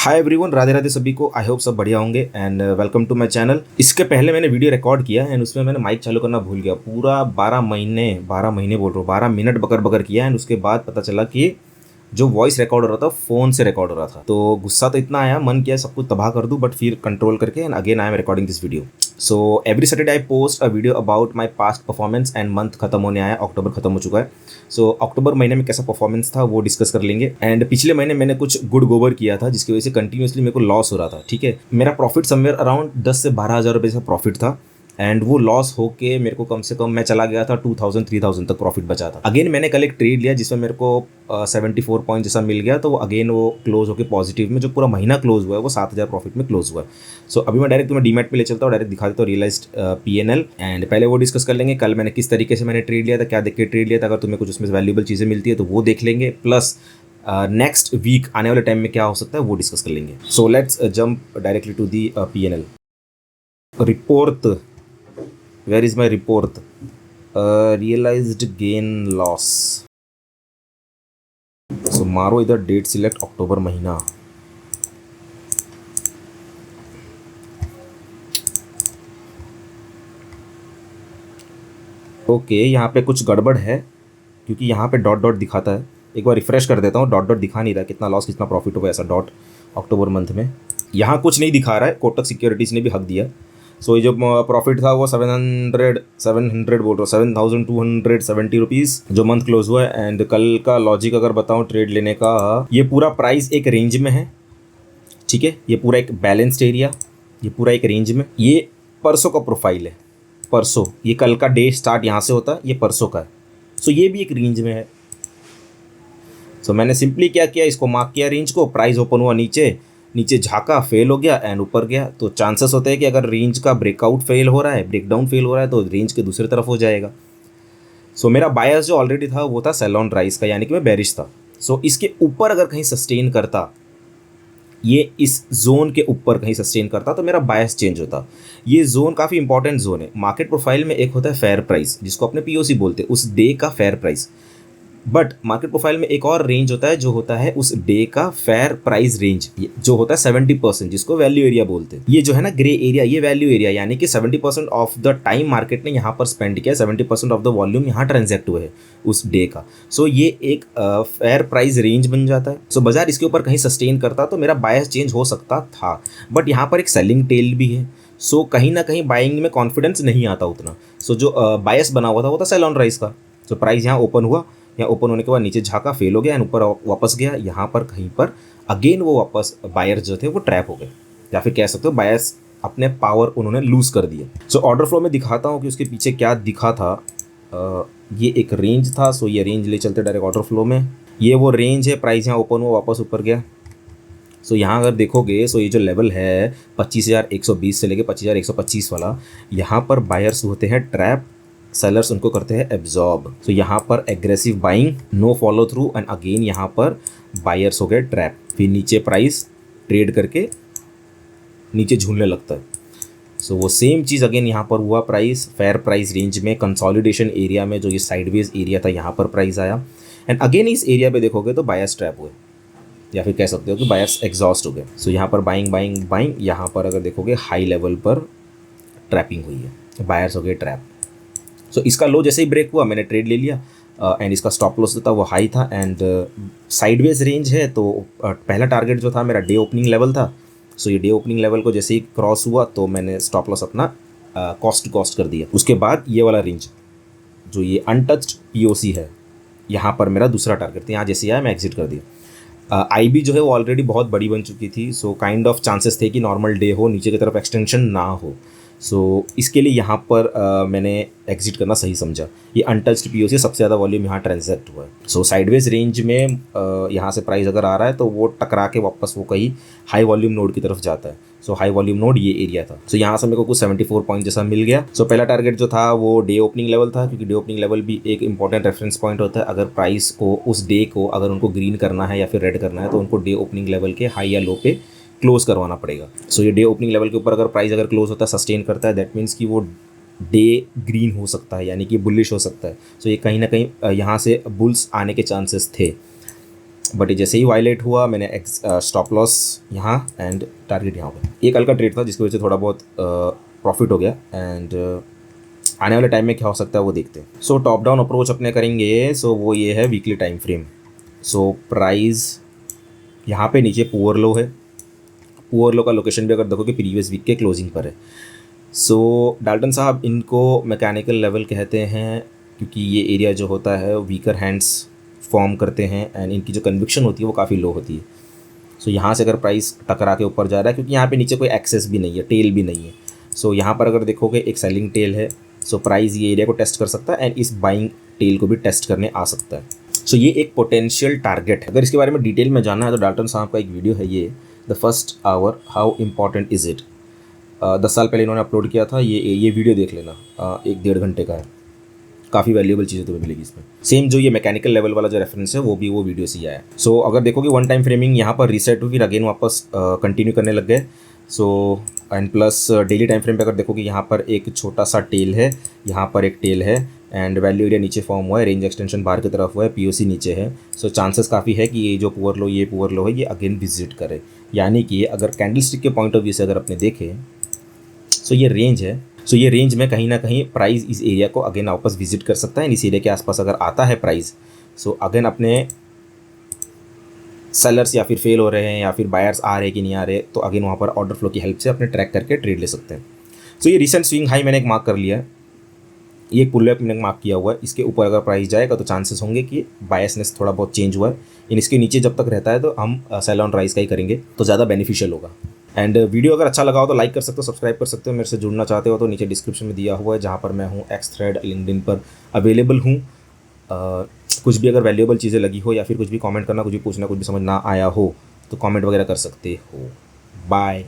Hi everyone, Radhe Radhe सभी को। I hope सब बढ़िया होंगे and welcome to my channel. इसके पहले मैंने वीडियो रिकॉर्ड किया एंड उसमें मैंने माइक चालू करना भूल गया। पूरा 12 महीने बोल रहा हूँ, 12 मिनट बकर बकर किया एंड उसके बाद पता चला कि जो वॉइस रिकॉर्ड हो रहा था फ़ोन से रिकॉर्ड हो रहा था। तो गुस्सा तो इतना आया, मन किया सब कुछ तबाह कर दूँ, बट फिर कंट्रोल करके and again I am recording this video. So every Saturday I post a video about my past performance and month खत्म होने आया, अक्टूबर खत्म हो चुका है। सो अक्टूबर महीने में कैसा परफॉर्मेंस था वो डिस्कस कर लेंगे। एंड पिछले महीने मैंने कुछ गुड़ गोबर किया था जिसकी वजह से कंटिन्यूसली मेरे को लॉस हो रहा था। ठीक है, मेरा प्रॉफिट समवेयर अराउंड 10 से 12 हज़ार रुपये का प्रॉफिट था एंड वो लॉस होके मेरे को कम से कम मैं चला गया था 2000-3000 तक प्रॉफिट बचा था। अगेन मैंने कल एक ट्रेड लिया जिसमें मेरे को 74 पॉइंट जैसा मिल गया, तो वो अगेन वो क्लोज होकर पॉजिटिव में जो पूरा महीना क्लोज हुआ है वो 7000 प्रॉफिट में क्लोज हुआ है। सो अभी मैं डायरेक्ट तुम्हें डीमैट पे ले चलता हूँ, डायरेक्ट दिखा देता हूँ रियलाइज्ड पीएनएल एंड पहले वो डिस्कस कर लेंगे। कल मैंने किस तरीके से मैंने ट्रेड लिया था, क्या देख के ट्रेड लिया था, अगर तुम्हें कुछ उसमें वैल्यूबल चीज़ें मिलती है तो वो देख लेंगे। प्लस नेक्स्ट वीक आने वाले टाइम में क्या हो सकता है वो डिस्कस कर लेंगे। So let's jump directly to the PNL report. Where is my report? Realized gain loss. So मारो इधर डेट सिलेक्ट अक्टूबर महीना। ओके, यहाँ पे कुछ गड़बड़ है क्योंकि यहाँ पे डॉट डॉट दिखाता है। एक बार रिफ्रेश कर देता हूँ, डॉट डॉट दिखा नहीं रहा कितना लॉस कितना प्रॉफिट होगा ऐसा डॉट अक्टूबर मंथ में। यहाँ कुछ नहीं दिखा रहा है, कोटक सिक्योरिटीज़ ने भी हक दिया। सो ये जो प्रॉफिट था वो 700 बोल रहा हूँ, 7270 रुपीज़ जो मंथ क्लोज हुआ है। एंड कल का लॉजिक अगर बताऊँ ट्रेड लेने का, ये पूरा प्राइस एक रेंज में है। ठीक है, ये पूरा एक बैलेंस्ड एरिया, ये पूरा एक रेंज में। ये परसों का प्रोफाइल है, परसों, ये कल का डे स्टार्ट यहाँ से होता है, ये परसों का है। सो ये भी एक रेंज में है। सो मैंने सिंपली क्या किया, इसको मार्क किया रेंज को, प्राइस ओपन हुआ नीचे, नीचे झाका फेल हो गया एंड ऊपर गया। तो चांसेस होते हैं कि अगर रेंज का ब्रेकआउट फेल हो रहा है, ब्रेकडाउन फेल हो रहा है, तो रेंज के दूसरी तरफ हो जाएगा। सो मेरा बायस जो ऑलरेडी था वो था सेल ऑन राइज का, यानी कि मैं बेरिश था। सो इसके ऊपर अगर कहीं सस्टेन करता, ये इस जोन के ऊपर कहीं सस्टेन करता तो मेरा बायस चेंज होता। ये जोन काफ़ी इंपॉर्टेंट जोन है मार्केट प्रोफाइल में। एक होता है फेयर प्राइस जिसको अपने पीओसी बोलते हैं, उस डे का fair price. But market profile में एक और रेंज होता है जो होता है उस डे का फेयर प्राइस रेंज, जो होता है 70%, जिसको वैल्यू एरिया बोलते हैं। ये जो है ना ग्रे एरिया, ये वैल्यू एरिया, यानी कि 70% ऑफ द टाइम मार्केट ने यहाँ पर स्पेंड किया, 70% ऑफ द वॉल्यूम यहाँ ट्रांजैक्ट हुए है उस डे का। सो ये एक फेयर प्राइस रेंज बन जाता है। सो बाजार इसके ऊपर कहीं सस्टेन करता तो मेरा बायस चेंज हो सकता था, बट यहाँ पर एक सेलिंग टेल भी है। सो कहीं ना कहीं बाइंग में कॉन्फिडेंस नहीं आता उतना। सो जो बायस बना हुआ था वो था सेल ऑन राइज का। सो प्राइस यहाँ ओपन हुआ, यहाँ ओपन होने के बाद नीचे झाका फेल हो गया एंड ऊपर वापस गया। यहाँ पर कहीं पर अगेन वो वापस बायर जो थे वो ट्रैप हो गए, या फिर कह सकते हो बायर्स अपने पावर उन्होंने लूज़ कर दिए। सो ऑर्डर फ्लो में दिखाता हूँ कि उसके पीछे क्या दिखा था। ये एक रेंज था, सो ये रेंज ले चलते डायरेक्ट ऑर्डर फ्लो में। ये वो रेंज है, प्राइस यहाँ ओपन हुआ वापस ऊपर गया। सो यहाँ अगर देखोगे, सो ये जो लेवल है 25,120 से लेके 25,125 वाला, यहाँ पर बायर्स होते हैं ट्रैप, सेलर्स उनको करते हैं एब्जॉर्ब। तो यहाँ पर aggressive buying, no follow through and again यहाँ पर बायर्स हो गए ट्रैप। फिर नीचे प्राइस ट्रेड करके नीचे झूलने लगता है। सो वो सेम चीज़ अगेन यहाँ पर हुआ, प्राइस फेयर प्राइस रेंज में कंसोलिडेशन एरिया में जो ये साइडवेज एरिया था यहाँ पर प्राइस आया एंड अगेन इस एरिया पे देखोगे तो बायर्स ट्रैप हुए, या फिर कह सकते हो कि बायर्स एग्जॉस्ट हो गए। सो यहाँ पर बाइंग बाइंग बाइंग, यहाँ पर अगर देखोगे हाई लेवल पर ट्रैपिंग हुई है, बायर्स हो गए ट्रैप। सो इसका लो जैसे ही ब्रेक हुआ मैंने ट्रेड ले लिया एंड इसका स्टॉप लॉस था वो हाई था एंड साइडवेज रेंज है। तो पहला टारगेट जो था मेरा डे ओपनिंग लेवल था। सो ये डे ओपनिंग लेवल को जैसे ही क्रॉस हुआ तो मैंने स्टॉप लॉस अपना कॉस्ट टू कॉस्ट कर दिया। उसके बाद ये वाला रेंज जो ये अनटच्ड पीओसी है, यहाँ पर मेरा दूसरा टारगेट था, यहाँ जैसे आया मैं एग्जिट कर दिया। आईबी जो है वो ऑलरेडी बहुत बड़ी बन चुकी थी। सो काइंड ऑफ चांसेस थे कि नॉर्मल डे हो, नीचे की तरफ एक्सटेंशन ना हो। सो इसके लिए यहाँ पर मैंने एग्जिट करना सही समझा। ये अनटच्ड पीओसी सबसे ज़्यादा वॉल्यूम यहाँ ट्रांजैक्ट हुआ है। सो साइडवेज रेंज में यहाँ से प्राइस अगर आ रहा है तो वो टकरा के वापस वो कहीं हाई वॉल्यूम नोड की तरफ जाता है। सो हाई वॉल्यूम नोड ये एरिया था। सो यहाँ से मेरे को कुछ 74 पॉइंट जैसा मिल गया। सो पहला टारगेट जो था वो डे ओपनिंग लेवल था, क्योंकि डे ओपनिंग लेवल भी एक इंपॉर्टेंट रेफरेंस पॉइंट होता है। अगर प्राइस को उस डे को अगर उनको ग्रीन करना है या फिर रेड करना है तो उनको डे ओपनिंग लेवल के हाई या लो पे क्लोज करवाना पड़ेगा। सो ये डे ओपनिंग लेवल के ऊपर अगर प्राइस अगर क्लोज होता है, सस्टेन करता है, दैट मीन्स कि वो डे ग्रीन हो सकता है, यानी कि बुलिश हो सकता है। सो ये कहीं ना कहीं यहाँ से बुल्स आने के चांसेस थे। बट ये जैसे ही वायलेट हुआ मैंने स्टॉप लॉस यहाँ एंड टारगेट यहाँ पे। एक हल्का ट्रेड था जिसकी वजह से थोड़ा बहुत प्रॉफिट हो गया एंड आने वाले टाइम में क्या हो सकता है वो देखते हैं। सो टॉप डाउन अप्रोच अपने करेंगे। सो वो ये है weekly time frame. So price यहाँ पे नीचे पुअर लो है, पुअर लो का लोकेशन भी अगर देखोगे प्रीवियस वीक के क्लोजिंग पर है। सो डाल्टन साहब इनको मैकेनिकल लेवल कहते हैं क्योंकि ये एरिया जो होता है वीकर हैंड्स फॉर्म करते हैं एंड इनकी जो कन्विक्शन होती है वो काफ़ी लो होती है। सो यहाँ से अगर प्राइस टकरा के ऊपर जा रहा है क्योंकि यहाँ पे नीचे कोई एक्सेस भी नहीं है, टेल भी नहीं है। सो यहाँ पर अगर देखोगे एक सेलिंग टेल है। सो प्राइस ये एरिया को टेस्ट कर सकता है एंड इस बाइंग टेल को भी टेस्ट करने आ सकता है। सो ये एक पोटेंशियल टारगेट है। अगर इसके बारे में डिटेल में जानना है तो डाल्टन साहब का एक वीडियो है ये, the first hour how important is it. 10 साल पहले इन्होंने अपलोड किया था। ये वीडियो देख लेना, 1-1.5 घंटे का है। काफ़ी वैल्यूएबल चीज़ें तुम्हें मिलेगी इसमें। सेम जो ये मैकेनिकल लेवल वाला जो रेफरेंस है वो भी वो वीडियो से ही आया है। सो अगर देखोगे वन टाइम फ्रेमिंग यहाँ पर रीसेट हुई, फिर अगेन वापस कंटिन्यू करने लग गए। So and plus daily time frame पे अगर देखोगे यहाँ पर एक छोटा सा टेल है, यहाँ पर एक टेल है एंड वैल्यू एरिया नीचे फॉर्म हुआ है, रेंज एक्सटेंशन बाहर की तरफ हुआ है, पीओसी नीचे है। सो चांसेस काफ़ी है कि ये जो पुअर लो है ये अगेन विजिट करे। यानी कि अगर कैंडलस्टिक के पॉइंट ऑफ व्यू से अगर अपने देखें सो ये रेंज है। सो ये रेंज में कहीं ना कहीं प्राइस इस एरिया को अगेन वापस विजिट कर सकता है। इस एरिया के आसपास अगर आता है प्राइस, सो अगेन अपने सेलर्स या फिर फेल हो रहे हैं या फिर बायर्स आ रहे हैं कि नहीं आ रहे, तो अगेन वहाँ पर ऑर्डर फ्लो की हेल्प से अपने ट्रैक करके ट्रेड ले सकते हैं। सो ये रिसेंट स्विंग हाई मैंने एक मार्क कर लिया है, ये एक पुल बैक मैंने मार्क किया हुआ है। इसके ऊपर अगर प्राइस जाएगा तो चांसेस होंगे कि बायसनेस थोड़ा बहुत चेंज हुआ है। इन इसके नीचे जब तक रहता है तो हम सेल ऑन राइज का ही करेंगे तो ज़्यादा बेनिफिशियल होगा। एंड वीडियो अगर अच्छा लगा हो तो लाइक कर सकते हो, सब्सक्राइब कर सकते हो। मेरे से जुड़ना चाहते हो तो नीचे डिस्क्रिप्शन में दिया हुआ है जहाँ पर मैं हूँ, एक्स थ्रेड लिंक्डइन पर अवेलेबल हूँ। कुछ भी अगर वैल्यूएबल चीज़ें लगी हो या फिर कुछ भी कमेंट करना, कुछ भी पूछना, कुछ भी समझ ना आया हो तो कमेंट वगैरह कर सकते हो। बाय।